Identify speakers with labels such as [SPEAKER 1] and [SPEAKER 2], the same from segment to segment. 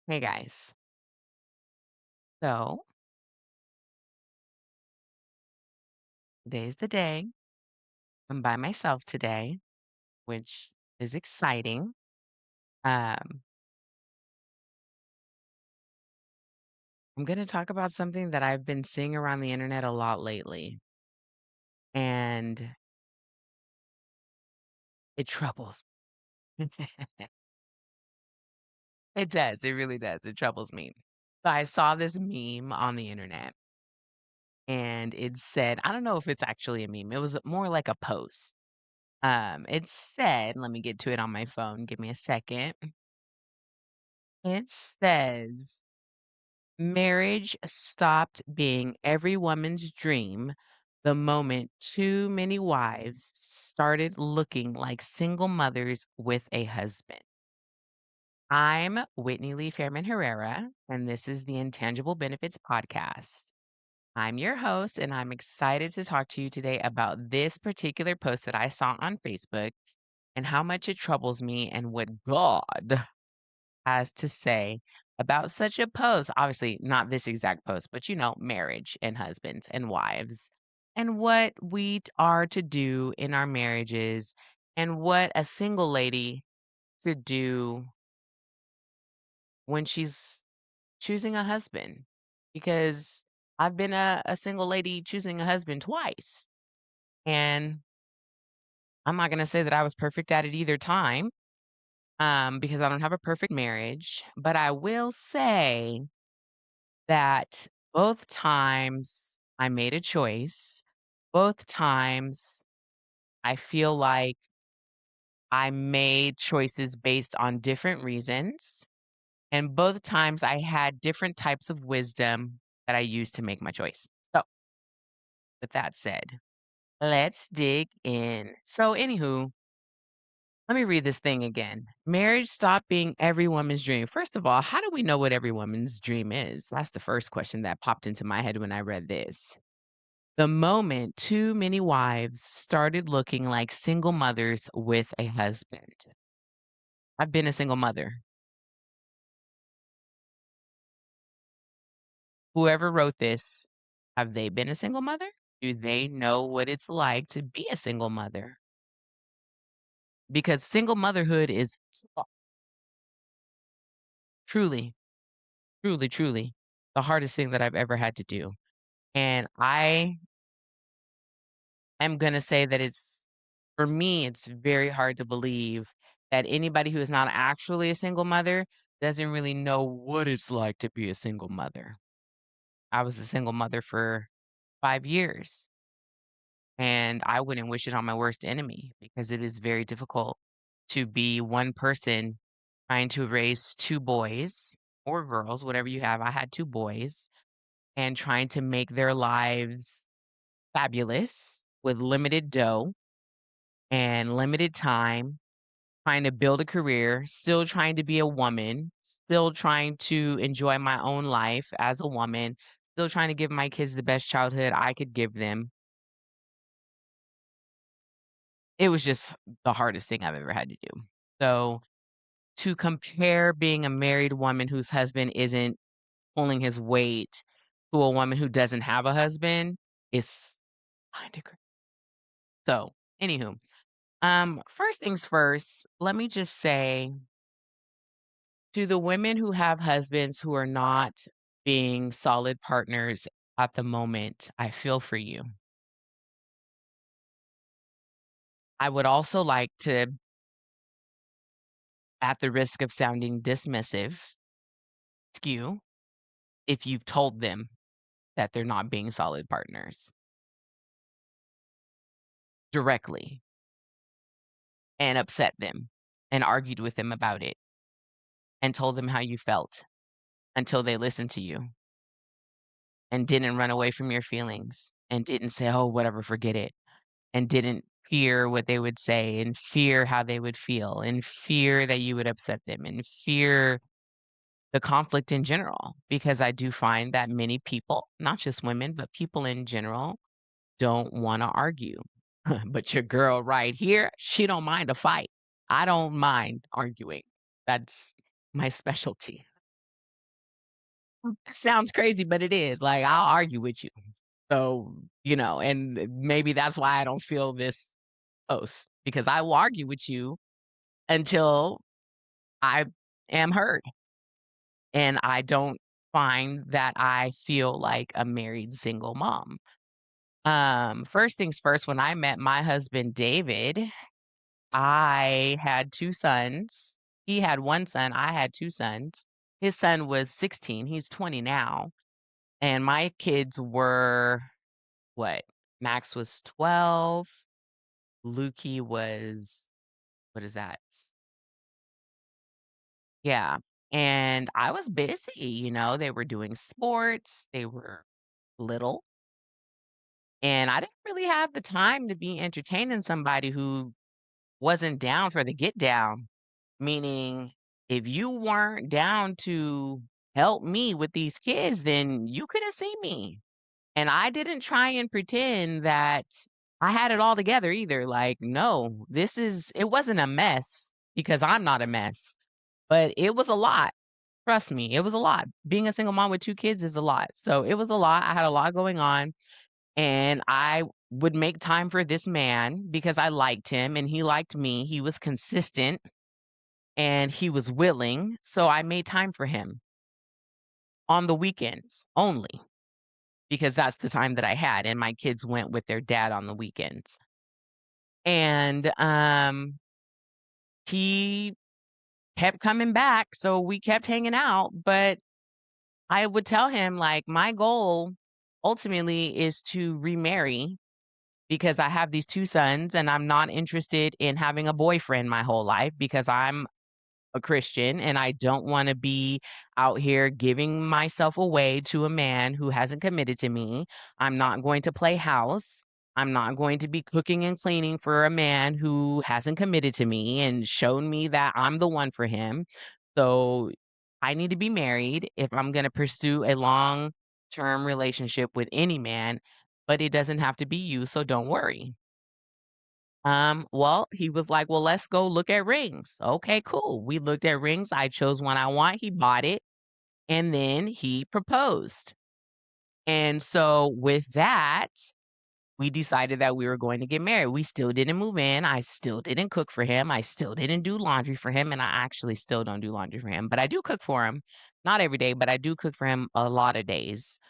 [SPEAKER 1] Hey guys. So today's the day. I'm by myself today, which is exciting. Um, I'm going to talk about something that I've been seeing around the internet a lot lately, and it troubles me. It does. It really does. It troubles me. So I saw this meme on the internet, and it said, I don't know if it's actually a meme. It was more like a post. It said, let me get to it on my phone. Give me a second. It says, marriage stopped being every woman's dream the moment too many wives started looking like single mothers with a husband. I'm Whitney Lee Fairman Herrera, and this is the Intangible Benefits Podcast. I'm your host, and I'm excited to talk to you today about this particular post that I saw on Facebook and how much it troubles me and what God has to say about such a post. Obviously, not this exact post, but marriage and husbands and wives, and what are to do in our marriages, and what a single lady to do when she's choosing a husband. Because I've been a single lady choosing a husband twice. And I'm not going to say that I was perfect at it either time, because I don't have a perfect marriage. But I will say that both times I made a choice, both times I feel like I made choices based on different reasons, and both times I had different types of wisdom that I used to make my choice. So, with that said, let's dig in. So, anywho, let me read this thing again. Marriage stopped being every woman's dream. First of all, how do we know what every woman's dream is? That's the first question that popped into my head when I read this. The moment too many wives started looking like single mothers with a husband. I've been a single mother. Whoever wrote this, have they been a single mother? Do they know what it's like to be a single mother? Because single motherhood is truly, truly, truly the hardest thing that I've ever had to do. And I am going to say that for me, it's very hard to believe that anybody who is not actually a single mother doesn't really know what it's like to be a single mother. I was a single mother for 5 years, and I wouldn't wish it on my worst enemy because it is very difficult to be one person trying to raise two boys or girls, whatever you have. I had two boys, and trying to make their lives fabulous with limited dough and limited time, trying to build a career, still trying to be a woman, still trying to enjoy my own life as a woman, still trying to give my kids the best childhood I could give them. It was just the hardest thing I've ever had to do. So, to compare being a married woman whose husband isn't pulling his weight to a woman who doesn't have a husband is kinda cra So, anywho, first things first, let me just say to the women who have husbands who are not being solid partners at the moment, I feel for you. I would also like to, at the risk of sounding dismissive, ask you if you've told them that they're not being solid partners directly and upset them and argued with them about it and told them how you felt until they listened to you and didn't run away from your feelings and didn't say, oh, whatever, forget it, and didn't fear what they would say and fear how they would feel and fear that you would upset them and fear the conflict in general. Because I do find that many people, not just women, but people in general, don't want to argue. But your girl right here, she don't mind a fight. I don't mind arguing. That's my specialty. Sounds crazy, but it is. Like, I'll argue with you. So, and maybe that's why I don't feel this close because I will argue with you until I am heard. And I don't find that I feel like a married single mom. First things first, when I met my husband, David, I had 2 sons. He had 1 son, I had 2 sons. His son was 16, he's 20 now, and my kids were what? Max was 12, Lukey was what is that? Yeah, and I was busy, they were doing sports, they were little, and I didn't really have the time to be entertaining somebody who wasn't down for the get down. Meaning, if you weren't down to help me with these kids, then you couldn't see me. And I didn't try and pretend that I had it all together either. Like, no, it wasn't a mess because I'm not a mess, but it was a lot. Trust me, it was a lot. Being a single mom with 2 kids is a lot. So it was a lot. I had a lot going on. And I would make time for this man because I liked him and he liked me. He was consistent and he was willing, so I made time for him on the weekends only because that's the time that I had, and my kids went with their dad on the weekends. And, he kept coming back, so we kept hanging out, but I would tell him, like, my goal ultimately is to remarry because I have these 2 sons, and I'm not interested in having a boyfriend my whole life because I'm a Christian and I don't wanna be out here giving myself away to a man who hasn't committed to me. I'm not going to play house. I'm not going to be cooking and cleaning for a man who hasn't committed to me and shown me that I'm the one for him. So, I need to be married if I'm gonna pursue a long-term relationship with any man, but it doesn't have to be you, so don't worry. Well, he was like, "Well, let's go look at rings." Okay, cool. We looked at rings. I chose one I want. He bought it, and then he proposed. And so with that, we decided that we were going to get married. We still didn't move in. I still didn't cook for him. I still didn't do laundry for him, and I actually still don't do laundry for him, but I do cook for him. Not every day, but I do cook for him a lot of days.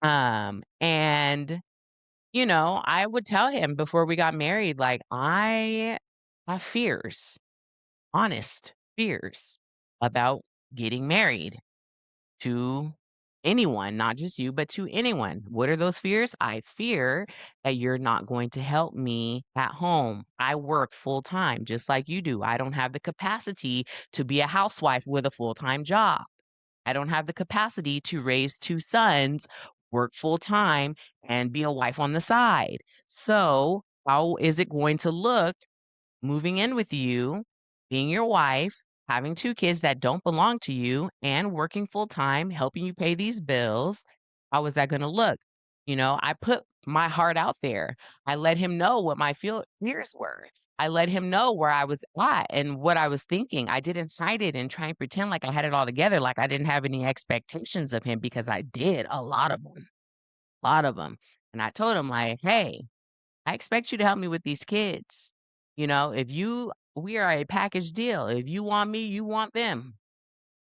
[SPEAKER 1] And I would tell him before we got married, like, I have fears, honest fears about getting married to anyone, not just you, but to anyone. What are those fears? I fear that you're not going to help me at home. I work full time, just like you do. I don't have the capacity to be a housewife with a full time job. I don't have the capacity to raise 2 sons, work full time, and be a wife on the side. So, how is it going to look moving in with you, being your wife, having 2 kids that don't belong to you, and working full time, helping you pay these bills? How is that gonna look? I put my heart out there. I let him know what my fears were. I let him know where I was at and what I was thinking. I didn't hide it and try and pretend like I had it all together, like I didn't have any expectations of him because I did, a lot of them, a lot of them. And I told him like, "Hey, I expect you to help me with these kids. If we are a package deal. If you want me, you want them.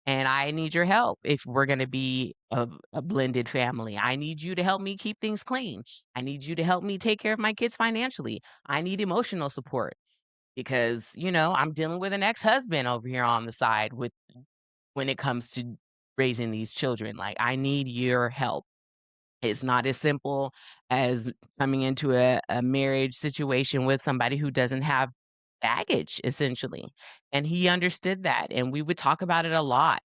[SPEAKER 1] And I need your help if we're going to be a blended family. I need you to help me keep things clean. I need you to help me take care of my kids financially. I need emotional support because, I'm dealing with an ex-husband over here on the side with when it comes to raising these children. Like I need your help. It's not as simple as coming into a marriage situation with somebody who doesn't have baggage, essentially. And he understood that, and we would talk about it a lot.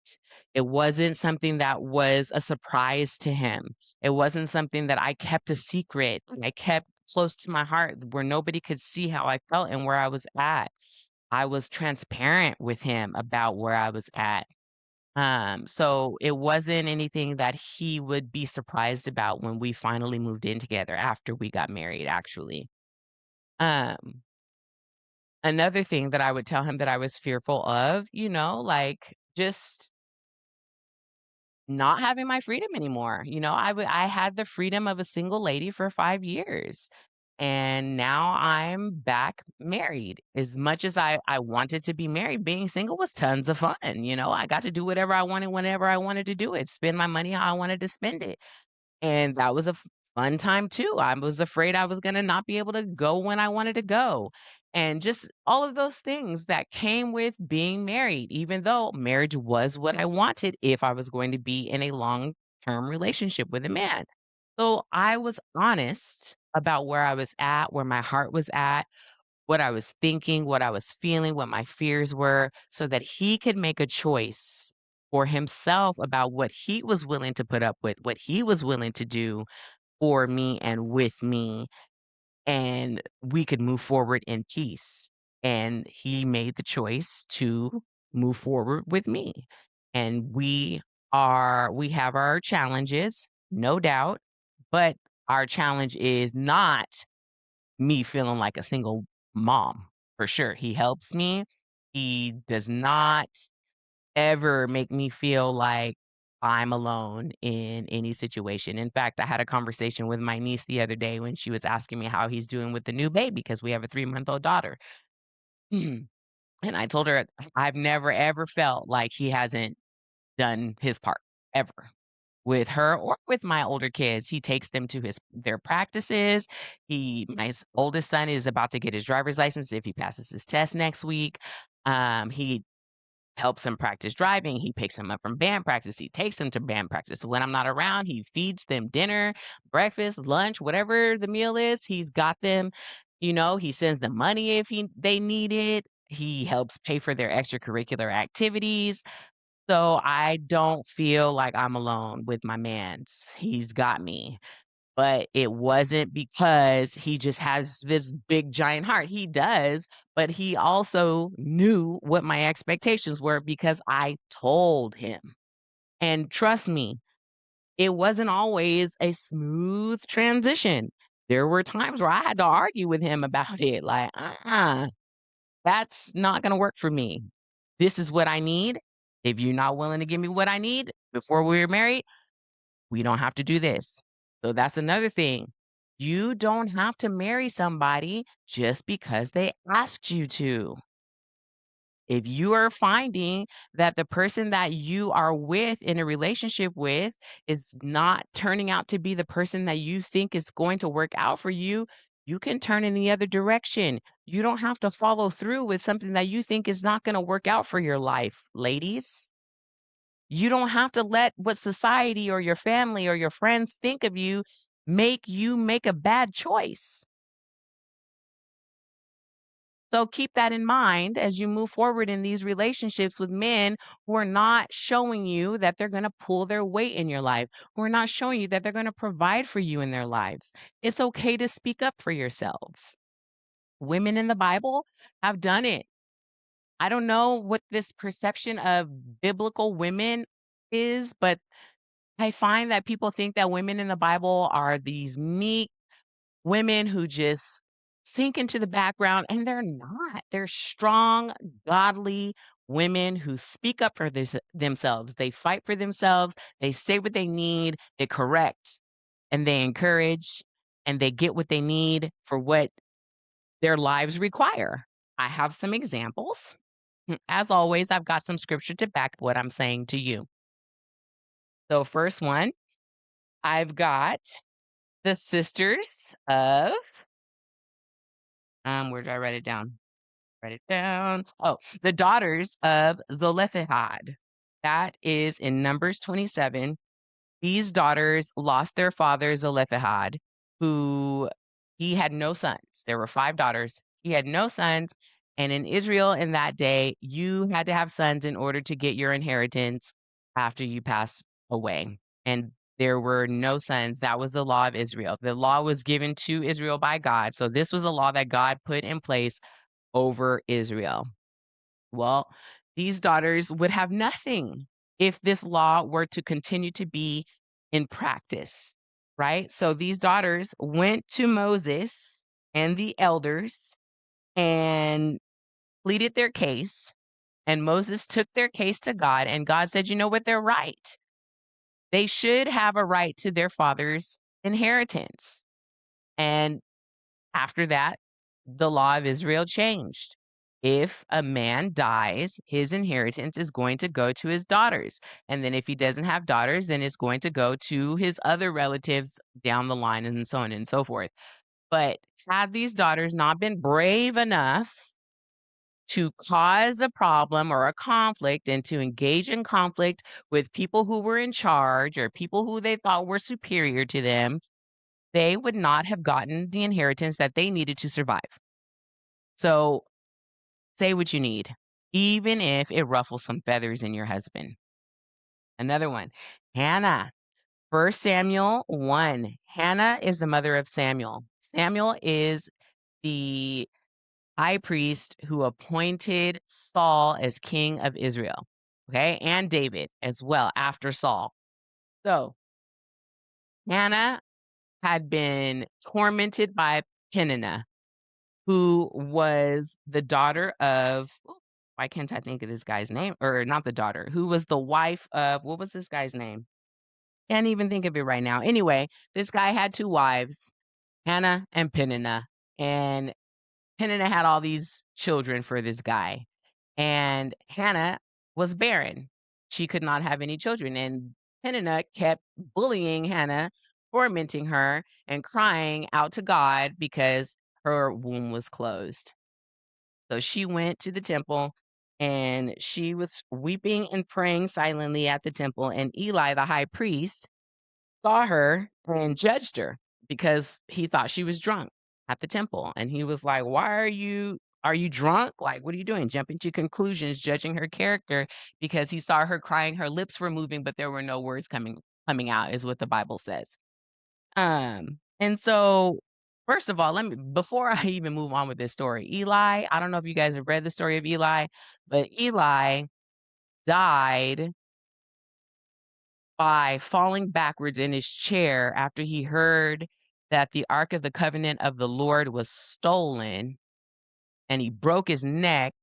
[SPEAKER 1] It wasn't something that was a surprise to him. It wasn't something that I kept a secret. I kept close to my heart where nobody could see how I felt and where I was at. I was transparent with him about where I was at. So it wasn't anything that he would be surprised about when we finally moved in together after we got married, actually. Um, Another thing that I would tell him that I was fearful of, like just not having my freedom anymore. I had the freedom of a single lady for 5 years, and now I'm back married. As much as I wanted to be married, being single was tons of fun. I got to do whatever I wanted whenever I wanted to do it, spend my money how I wanted to spend it. And that was a fun time too. I was afraid I was gonna not be able to go when I wanted to go. And just all of those things that came with being married, even though marriage was what I wanted if I was going to be in a long-term relationship with a man. So I was honest about where I was at, where my heart was at, what I was thinking, what I was feeling, what my fears were, so that he could make a choice for himself about what he was willing to put up with, what he was willing to do for me and with me, and we could move forward in peace. And he made the choice to move forward with me. And we have our challenges, no doubt, but our challenge is not me feeling like a single mom, for sure. He helps me. He does not ever make me feel like I'm alone in any situation. In fact, I had a conversation with my niece the other day when she was asking me how he's doing with the new baby because we have a 3-month-old daughter. And I told her I've never ever felt like he hasn't done his part ever with her or with my older kids. He takes them to their practices. Oldest son is about to get his driver's license if he passes his test next week. He helps him practice driving. He picks him up from band practice. He takes him to band practice. When I'm not around, he feeds them dinner, breakfast, lunch, whatever the meal is. He's got them. He sends them money if they need it. He helps pay for their extracurricular activities. So I don't feel like I'm alone with my mans. He's got me. But it wasn't because he just has this big giant heart. He does, but he also knew what my expectations were because I told him. And trust me, it wasn't always a smooth transition. There were times where I had to argue with him about it, like, that's not gonna work for me. This is what I need. If you're not willing to give me what I need before we were married, we don't have to do this. So that's another thing. You don't have to marry somebody just because they asked you to. If you are finding that the person that you are with in a relationship with is not turning out to be the person that you think is going to work out for you, you can turn in the other direction. You don't have to follow through with something that you think is not going to work out for your life, ladies. You don't have to let what society or your family or your friends think of you make a bad choice. So keep that in mind as you move forward in these relationships with men who are not showing you that they're going to pull their weight in your life, who are not showing you that they're going to provide for you in their lives. It's okay to speak up for yourselves. Women in the Bible have done it. I don't know what this perception of biblical women is, but I find that people think that women in the Bible are these meek women who just sink into the background, and they're not. They're strong, godly women who speak up for themselves. They fight for themselves. They say what they need. They correct and they encourage and they get what they need for what their lives require. I have some examples. As always, I've got some scripture to back what I'm saying to you. So, first one, I've got the sisters of where did I write it down? Write it down. Oh, the daughters of Zalephehad. That is in Numbers 27. These daughters lost their father Zalephehad, who he had no sons. There were 5 daughters. He had no sons, and in Israel in that day, you had to have sons in order to get your inheritance after you pass away. And there were no sons. That was the law of Israel. The law was given to Israel by God. So this was a law that God put in place over Israel. Well, these daughters would have nothing if this law were to continue to be in practice, right? So these daughters went to Moses and the elders and pleaded their case. And Moses took their case to God, and God said, you know what? They're right. They should have a right to their father's inheritance. And after that, the law of Israel changed. If a man dies, his inheritance is going to go to his daughters. And then if he doesn't have daughters, then it's going to go to his other relatives down the line and so on and so forth. But had these daughters not been brave enough to cause a problem or a conflict and to engage in conflict with people who were in charge or people who they thought were superior to them, they would not have gotten the inheritance that they needed to survive. So say what you need, even if it ruffles some feathers in your husband. Another one, Hannah. 1 Samuel 1. Hannah is the mother of Samuel. Samuel is the high priest who appointed Saul as king of Israel. Okay, and David as well after Saul. So Hannah had been tormented by Peninnah, who was the daughter of, why can't I think of this guy's name? Or not the daughter, who was the wife of, what was this guy's name? Can't even think of it right now. Anyway, this guy had two wives, Hannah and Peninnah. And Peninnah had all these children for this guy. And Hannah was barren. She could not have any children. And Peninnah kept bullying Hannah, tormenting her, and crying out to God because her womb was closed. So she went to the temple and she was weeping and praying silently at the temple. And Eli, the high priest, saw her and judged her because he thought she was drunk at the temple. And he was like, "Why are you drunk? Like, what are you doing?" Jumping to conclusions, judging her character because he saw her crying, her lips were moving, but there were no words coming out, is what the Bible says. And so first of all, let me before I even move on with this story, Eli, I don't know if you guys have read the story of Eli, but Eli died by falling backwards in his chair after he heard that the Ark of the Covenant of the Lord was stolen, and he broke his neck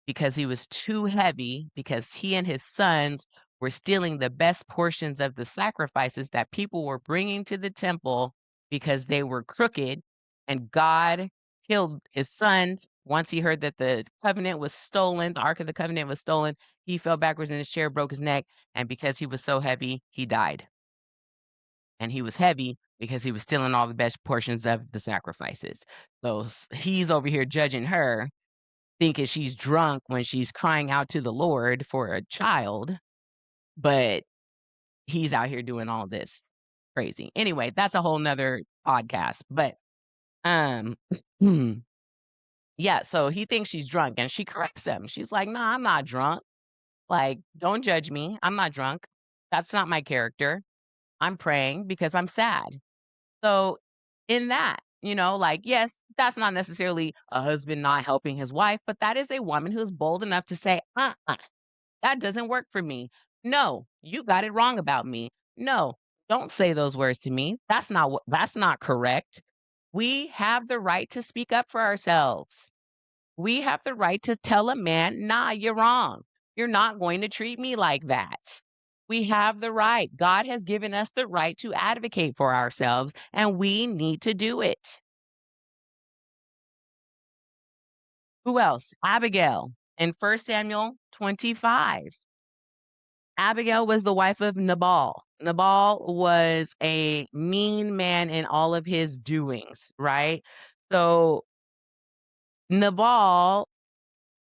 [SPEAKER 1] because he was too heavy, because he and his sons were stealing the best portions of the sacrifices that people were bringing to the temple because they were crooked, and God killed his sons. Once he heard that the covenant was stolen, the Ark of the Covenant was stolen, he fell backwards in his chair, broke his neck, and because he was so heavy, he died. And he was heavy because he was stealing all the best portions of the sacrifices. So he's over here judging her, thinking she's drunk when she's crying out to the Lord for a child, but he's out here doing all this crazy. Anyway, that's a whole nother podcast. But um yeah, so he thinks she's drunk and she corrects him. She's like, "Nah, I'm not drunk. Like, don't judge me. I'm not drunk. That's not my character. I'm praying because I'm sad." So in that, like, yes, that's not necessarily a husband not helping his wife, but that is a woman who's bold enough to say, that doesn't work for me. No, you got it wrong about me. No, don't say those words to me. That's not correct. We have the right to speak up for ourselves. We have the right to tell a man, "Nah, you're wrong. You're not going to treat me like that." We have the right. God has given us the right to advocate for ourselves, and we need to do it. Who else? Abigail in 1 Samuel 25. Abigail was the wife of Nabal. Nabal was a mean man in all of his doings, right? So Nabal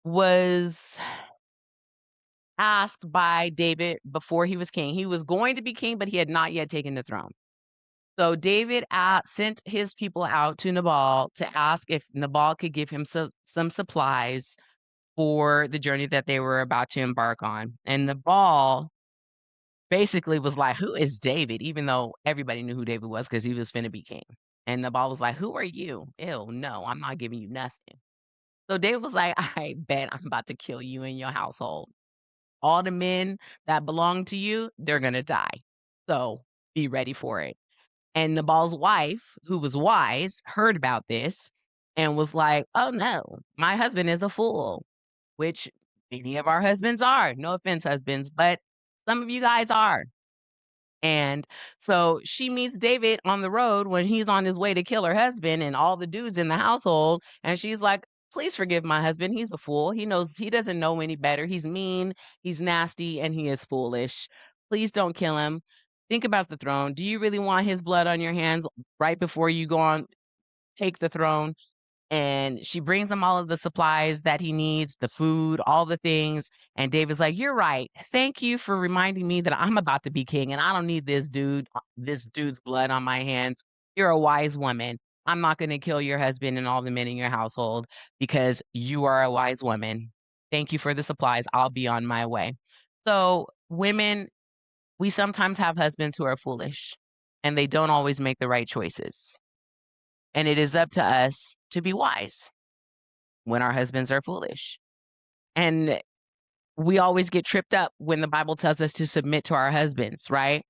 [SPEAKER 1] was asked by David before he was king. He was going to be king, but he had not yet taken the throne. So David sent his people out to Nabal to ask if Nabal could give him some supplies for the journey that they were about to embark on. And Nabal basically was like, "Who is David?" Even though everybody knew who David was because he was finna be king. And Nabal was like, "Who are you? Ew, no, I'm not giving you nothing." So David was like, "I bet I'm about to kill you and your household. All the men that belong to you, they're gonna die. So be ready for it." And Nabal's wife, who was wise, heard about this and was like, "Oh no, my husband is a fool," which many of our husbands are. No offense, husbands, but some of you guys are. And so she meets David on the road when he's on his way to kill her husband and all the dudes in the household. And she's like, please forgive my husband. He's a fool. He doesn't know any better. He's mean, he's nasty, and he is foolish. Please don't kill him. Think about the throne. Do you really want his blood on your hands right before you go on, take the throne? And she brings him all of the supplies that he needs, the food, all the things. And David's like, "You're right. Thank you for reminding me that I'm about to be king and I don't need this dude's blood on my hands. You're a wise woman. I'm not going to kill your husband and all the men in your household because you are a wise woman. Thank you for the supplies. I'll be on my way." So, women, we sometimes have husbands who are foolish and they don't always make the right choices. And it is up to us to be wise when our husbands are foolish. And we always get tripped up when the Bible tells us to submit to our husbands, right?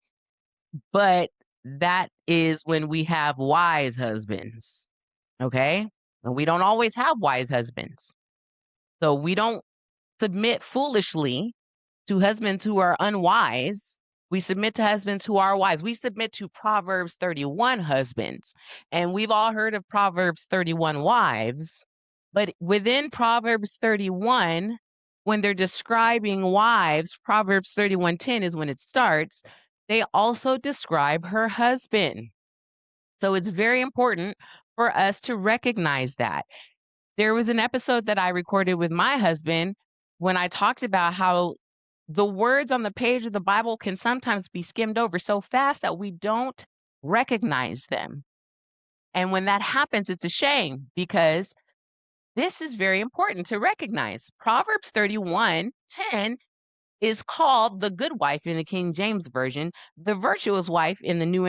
[SPEAKER 1] But that is when we have wise husbands, okay? And we don't always have wise husbands. So we don't submit foolishly to husbands who are unwise. We submit to husbands who are wise. We submit to Proverbs 31 husbands. And we've all heard of Proverbs 31 wives. But within Proverbs 31, when they're describing wives, Proverbs 31:10 is when it starts. They also describe her husband. So it's very important for us to recognize that. There was an episode that I recorded with my husband when I talked about how the words on the page of the Bible can sometimes be skimmed over so fast that we don't recognize them. And when that happens, it's a shame because this is very important to recognize. Proverbs 31:10 is called the good wife in the King James Version, the virtuous wife in the New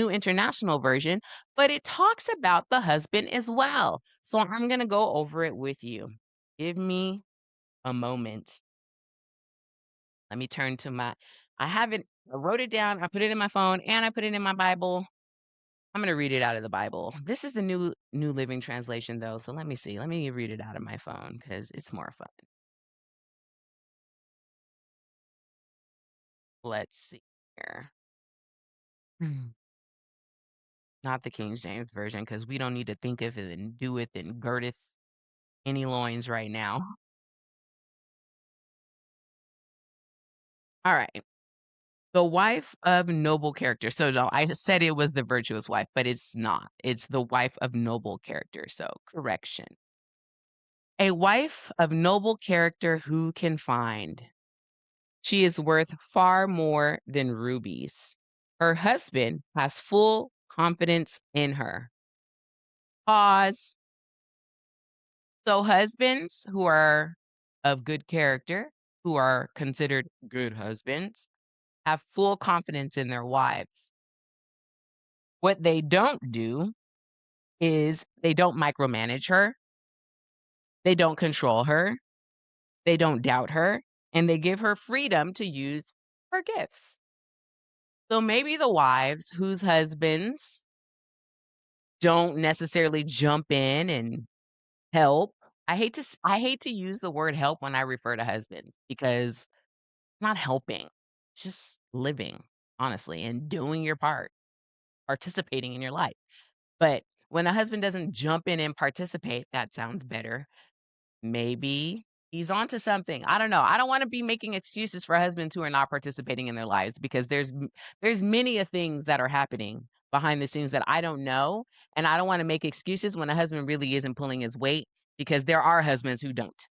[SPEAKER 1] International Version, but it talks about the husband as well. So I'm going to go over it with you. Give me a moment. Let me turn to I wrote it down, I put it in my phone, and I put it in my Bible. I'm going to read it out of the Bible. This is the New Living Translation, though, so let me see. Let me read it out of my phone because it's more fun. Let's see here. Not the King James Version, because we don't need to think of it and doeth and girdeth any loins right now. All right. The wife of noble character. So no, I said it was the virtuous wife, but it's not. It's the wife of noble character. So correction. A wife of noble character who can find? She is worth far more than rubies. Her husband has full confidence in her. Pause. So husbands who are of good character, who are considered good husbands, have full confidence in their wives. What they don't do is they don't micromanage her, they don't control her, they don't doubt her, and they give her freedom to use her gifts. So maybe the wives whose husbands don't necessarily jump in and help. I hate to use the word help when I refer to husbands because not helping, just living, honestly, and doing your part, participating in your life. But when a husband doesn't jump in and participate, that sounds better. Maybe he's onto something. I don't know. I don't want to be making excuses for husbands who are not participating in their lives because there's many of things that are happening behind the scenes that I don't know, and I don't want to make excuses when a husband really isn't pulling his weight because there are husbands who don't,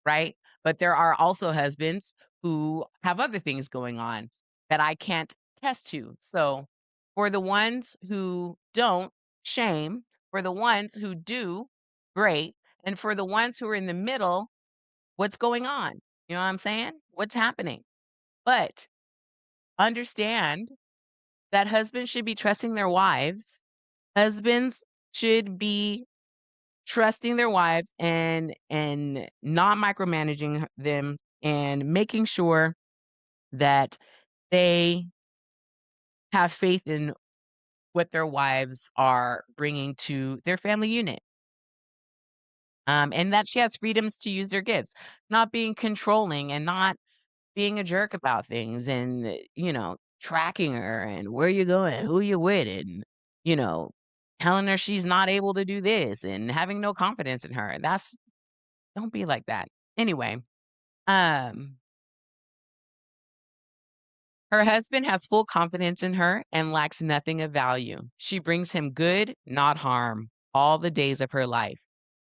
[SPEAKER 1] right? But there are also husbands who have other things going on that I can't attest to. So for the ones who don't, shame. For the ones who do, great. And for the ones who are in the middle, what's going on? You know what I'm saying? What's happening? But understand that husbands should be trusting their wives. Husbands should be trusting their wives and not micromanaging them and making sure that they have faith in what their wives are bringing to their family unit. And that she has freedoms to use their gifts, not being controlling and not being a jerk about things and, tracking her and where you going, who you with, and, you know, telling her she's not able to do this and having no confidence in her. That's don't be like that. Anyway, um, her husband has full confidence in her and lacks nothing of value. She brings him good, not harm, all the days of her life.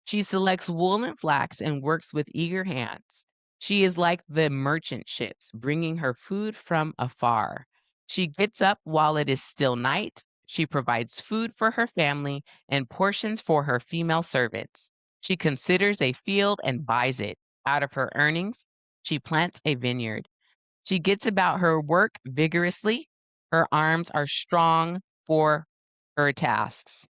[SPEAKER 1] She selects wool and flax and works with eager hands. She is like the merchant ships, bringing her food from afar. She gets up while it is still night. She provides food for her family and portions for her female servants. She considers a field and buys it. Out of her earnings, she plants a vineyard. She gets about her work vigorously. Her arms are strong for her tasks.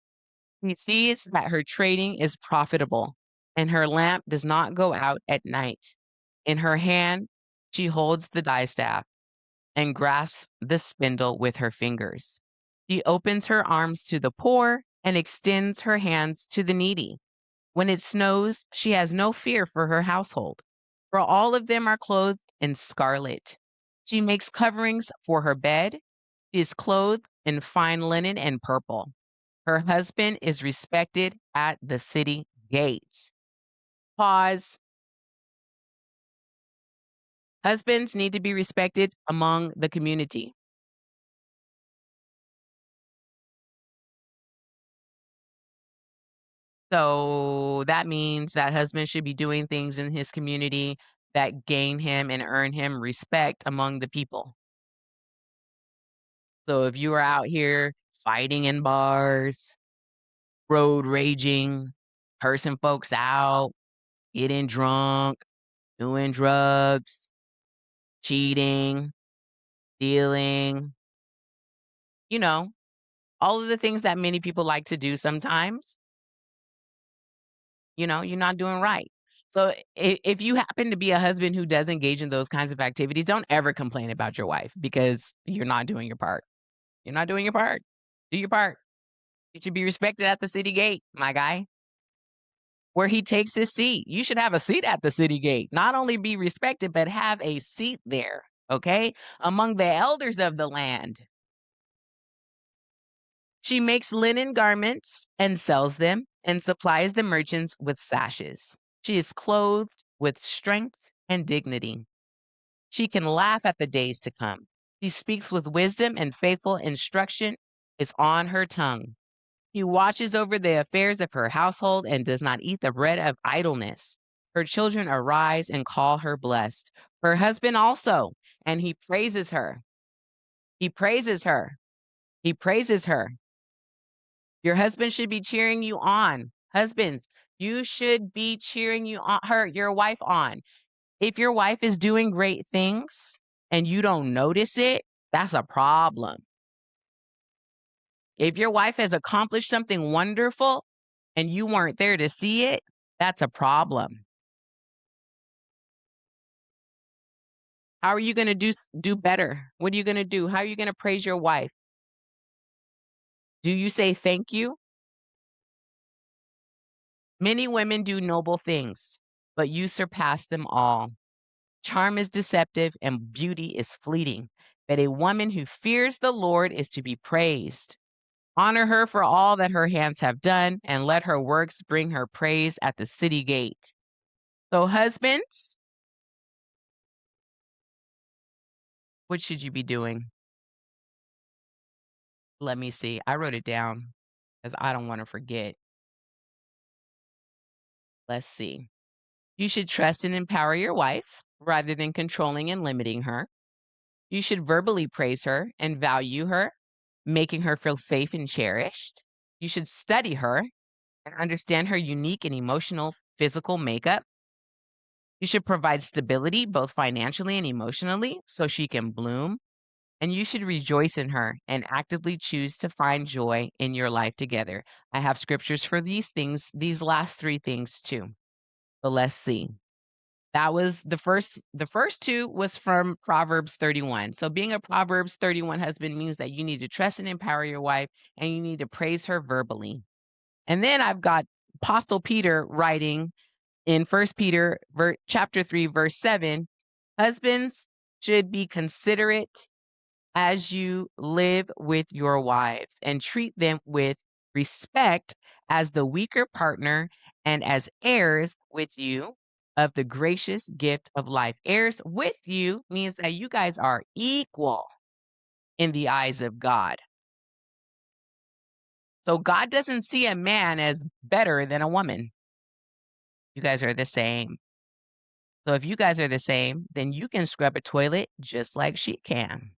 [SPEAKER 1] She sees that her trading is profitable, and her lamp does not go out at night. In her hand, she holds the distaff and grasps the spindle with her fingers. She opens her arms to the poor and extends her hands to the needy. When it snows, she has no fear for her household, for all of them are clothed in scarlet. She makes coverings for her bed. She is clothed in fine linen and purple. Her husband is respected at the city gate. Pause. Husbands need to be respected among the community. So that means that husband should be doing things in his community that gain him and earn him respect among the people. So if you are out here fighting in bars, road raging, cursing folks out, getting drunk, doing drugs, cheating, stealing, you know, all of the things that many people like to do sometimes, you're not doing right. So if you happen to be a husband who does engage in those kinds of activities, don't ever complain about your wife because you're not doing your part. You're not doing your part. Do your part. You should be respected at the city gate, my guy, where he takes his seat. You should have a seat at the city gate. Not only be respected, but have a seat there, okay? Among the elders of the land. She makes linen garments and sells them and supplies the merchants with sashes. She is clothed with strength and dignity. She can laugh at the days to come. She speaks with wisdom, and faithful instruction is on her tongue. He watches over the affairs of her household and does not eat the bread of idleness. Her children arise and call her blessed. Her husband also, and he praises her. He praises her. He praises her. Your husband should be cheering you on. Husbands, you should be cheering your wife on. If your wife is doing great things and you don't notice it, that's a problem. If your wife has accomplished something wonderful and you weren't there to see it, that's a problem. How are you going to do better? What are you going to do? How are you going to praise your wife? Do you say thank you? Many women do noble things, but you surpass them all. Charm is deceptive and beauty is fleeting, but a woman who fears the Lord is to be praised. Honor her for all that her hands have done, and let her works bring her praise at the city gate. So, husbands, what should you be doing? Let me see. I wrote it down because I don't want to forget. Let's see. You should trust and empower your wife rather than controlling and limiting her. You should verbally praise her and value her, making her feel safe and cherished. You should study her and understand her unique and emotional physical makeup. You should provide stability, both financially and emotionally, so she can bloom. And you should rejoice in her and actively choose to find joy in your life together. I have scriptures for these things, these last three things too. So let's see. That was the first two was from Proverbs 31. So being a Proverbs 31 husband means that you need to trust and empower your wife and you need to praise her verbally. And then I've got Apostle Peter writing in First Peter chapter 3 verse 7, husbands should be considerate as you live with your wives and treat them with respect as the weaker partner and as heirs with you of the gracious gift of life. Heirs with you means that you guys are equal in the eyes of God. So God doesn't see a man as better than a woman. You guys are the same. So if you guys are the same, then you can scrub a toilet just like she can.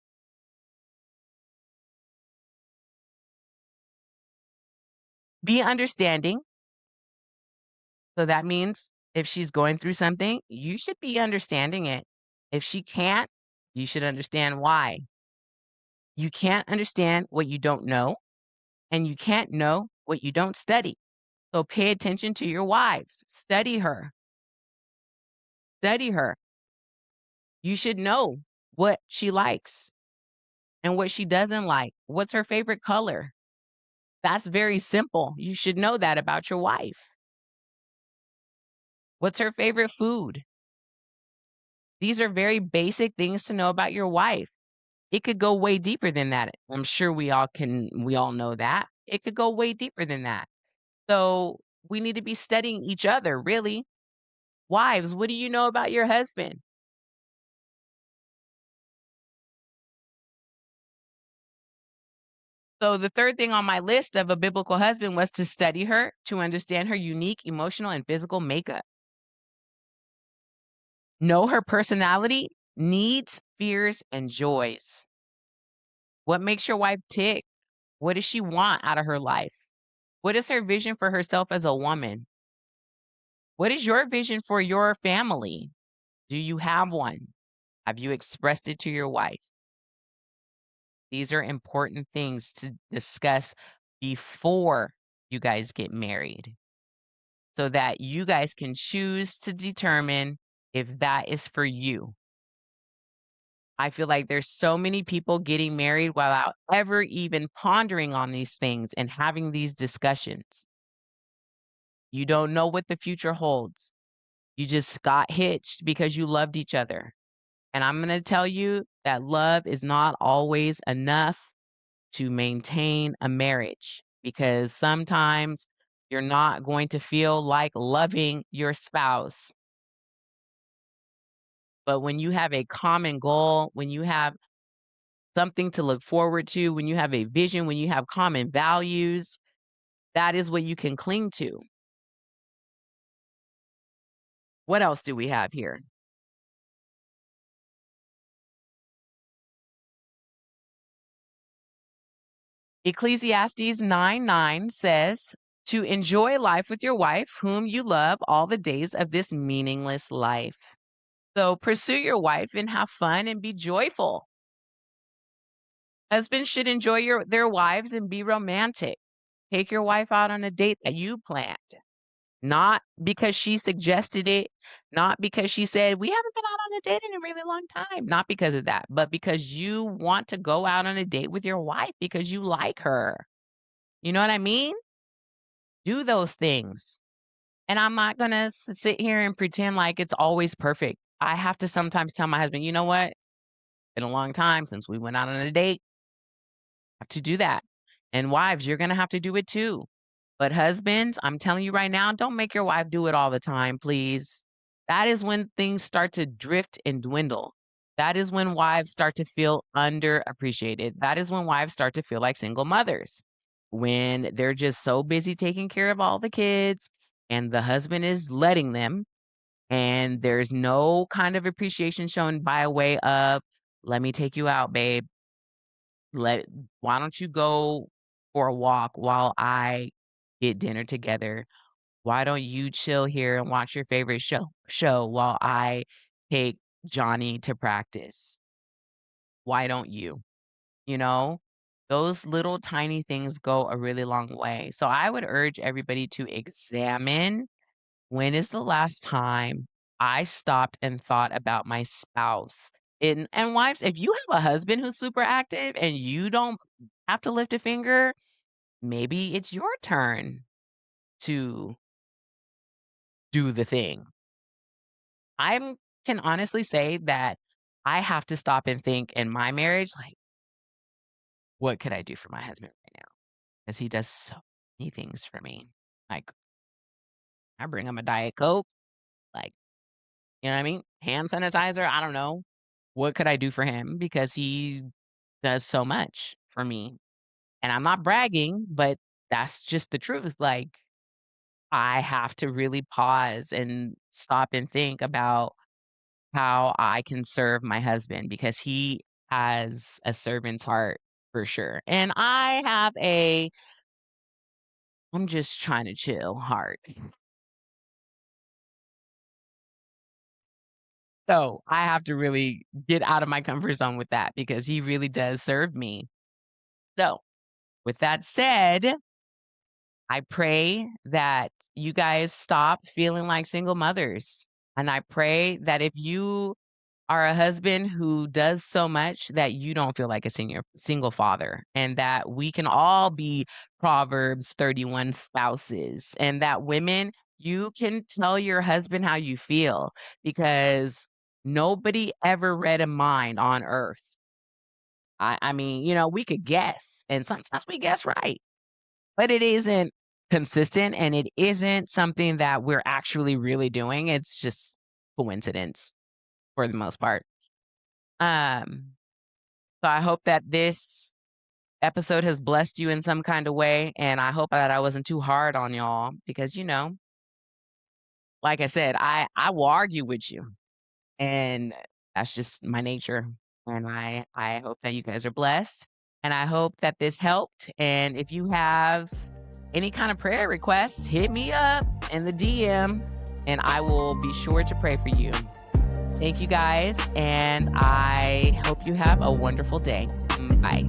[SPEAKER 1] Be understanding. So that means if she's going through something, you should be understanding it. If she can't, you should understand why. You can't understand what you don't know, and you can't know what you don't study. So pay attention to your wives. Study her. Study her. You should know what she likes and what she doesn't like. What's her favorite color? That's very simple. You should know that about your wife. What's her favorite food? These are very basic things to know about your wife. It could go way deeper than that. I'm sure we all know that. It could go way deeper than that. So, we need to be studying each other, really. Wives, what do you know about your husband? So, the third thing on my list of a biblical husband was to study her, to understand her unique emotional and physical makeup. Know her personality, needs, fears, and joys. What makes your wife tick? What does she want out of her life? What is her vision for herself as a woman? What is your vision for your family? Do you have one? Have you expressed it to your wife? These are important things to discuss before you guys get married so that you guys can choose to determine if that is for you. I feel like there's so many people getting married without ever even pondering on these things and having these discussions. You don't know what the future holds. You just got hitched because you loved each other. And I'm going to tell you that love is not always enough to maintain a marriage because sometimes you're not going to feel like loving your spouse. But when you have a common goal, when you have something to look forward to, when you have a vision, when you have common values, that is what you can cling to. What else do we have here? Ecclesiastes 9:9 says, to enjoy life with your wife, whom you love all the days of this meaningless life. So pursue your wife and have fun and be joyful. Husbands should enjoy their wives and be romantic. Take your wife out on a date that you planned, not because she suggested it, not because she said, we haven't been out on a date in a really long time. Not because of that, but because you want to go out on a date with your wife because you like her. You know what I mean? Do those things. And I'm not going to sit here and pretend like it's always perfect. I have to sometimes tell my husband, you know what? Been a long time since we went out on a date. Have to do that. And wives, you're going to have to do it too. But husbands, I'm telling you right now, don't make your wife do it all the time, please. That is when things start to drift and dwindle. That is when wives start to feel underappreciated. That is when wives start to feel like single mothers. When they're just so busy taking care of all the kids and the husband is letting them, and there's no kind of appreciation shown by way of, let me take you out, babe. Let Why don't you go for a walk while I get dinner together? Why don't you chill here and watch your favorite show while I take Johnny to practice? Why don't you? You know, those little tiny things go a really long way. So I would urge everybody to examine, when is the last time I stopped and thought about my spouse? And wives, if you have a husband who's super active and you don't have to lift a finger, maybe it's your turn to do the thing. I can honestly say that I have to stop and think in my marriage, like, what could I do for my husband right now? Because he does so many things for me. Like, I bring him a Diet Coke, like, you know what I mean? Hand sanitizer, I don't know. What could I do for him? Because he does so much for me. And I'm not bragging, but that's just the truth. Like, I have to really pause and stop and think about how I can serve my husband because he has a servant's heart for sure. And I have I'm just trying to chill heart. So I have to really get out of my comfort zone with that because he really does serve me. So with that said, I pray that you guys stop feeling like single mothers. And I pray that if you are a husband who does so much that you don't feel like a single father, and that we can all be Proverbs 31 spouses, and that women, you can tell your husband how you feel because nobody ever read a mind on earth. I mean, we could guess, and sometimes we guess right, but it isn't consistent and it isn't something that we're actually really doing. It's just coincidence for the most part. Um, so I hope that this episode has blessed you in some kind of way, and I hope that I wasn't too hard on y'all because, like I said, I will argue with you, and that's just my nature. And I hope that you guys are blessed, and I hope that this helped. And if you have any kind of prayer requests, hit me up in the DM, and I will be sure to pray for you. Thank you guys, and I hope you have a wonderful day. Bye.